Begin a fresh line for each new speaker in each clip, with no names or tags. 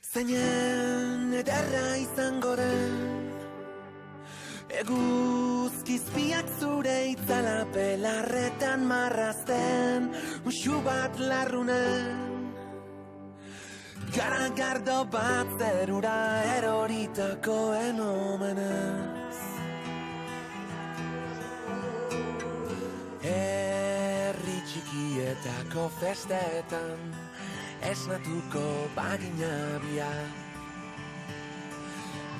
Zeinen ederra izango den eguzkizpiak zure itzala pelarretan marrazten musu bat larrunen garagardo bat zerura eroritakoen omenez herri txikietako festetan esnatuko bagina biak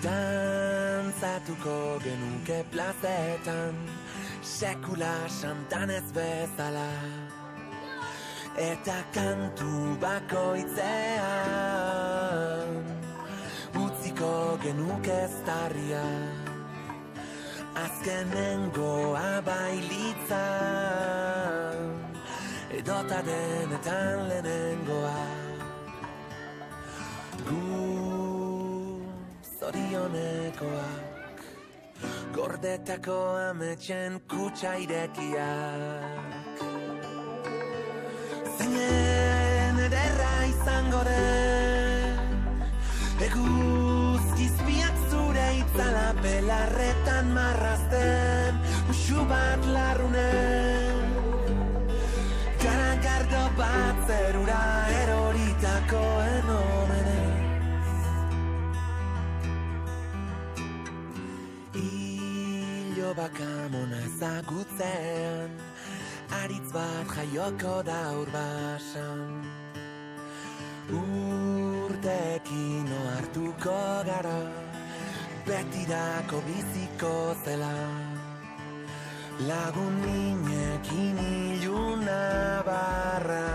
dantzatuko genuke plazetan sekula santan ez bezala eta kantu bakoitzean utziko genuke eztarria azkenengoa bailitzan edota denetan lehenengoa gu zorionekoak gordetako ametxen kutsa irekiak zeinen ederra izango den eguzkizpiak zure itzala pelarretan marrazten musu bat larrunen garagardo bat zerura eroritakoen omenez Ilo bakamona ezagutzean aritz bat jaioko da urbasan urteekin ohartuko gara betirako biziko zela lagun ninekin iluna barra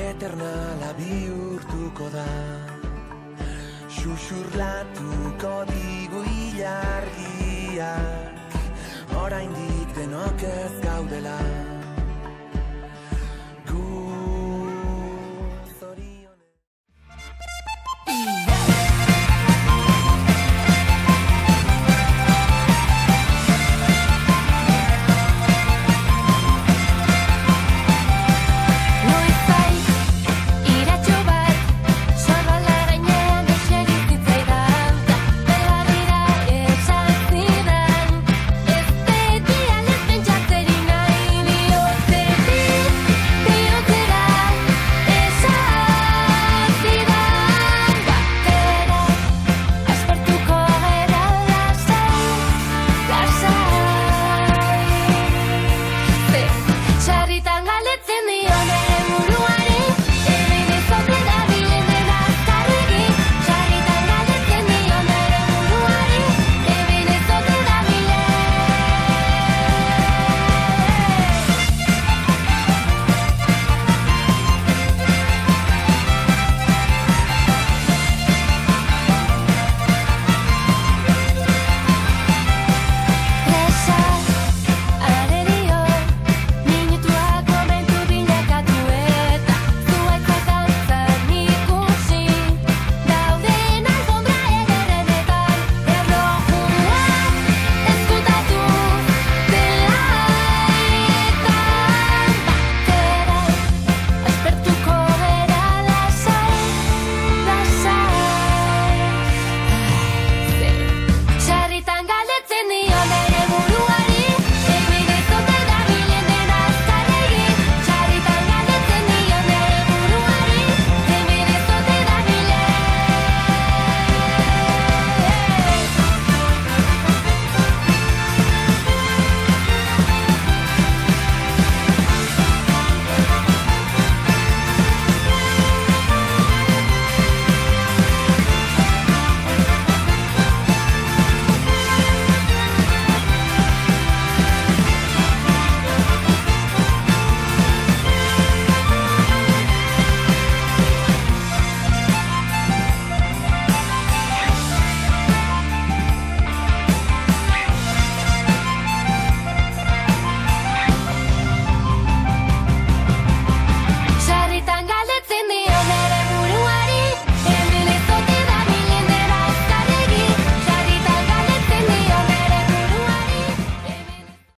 eternala bihurtuko da xuxurlatuko digu ilargiak oraindik denok ez gaudela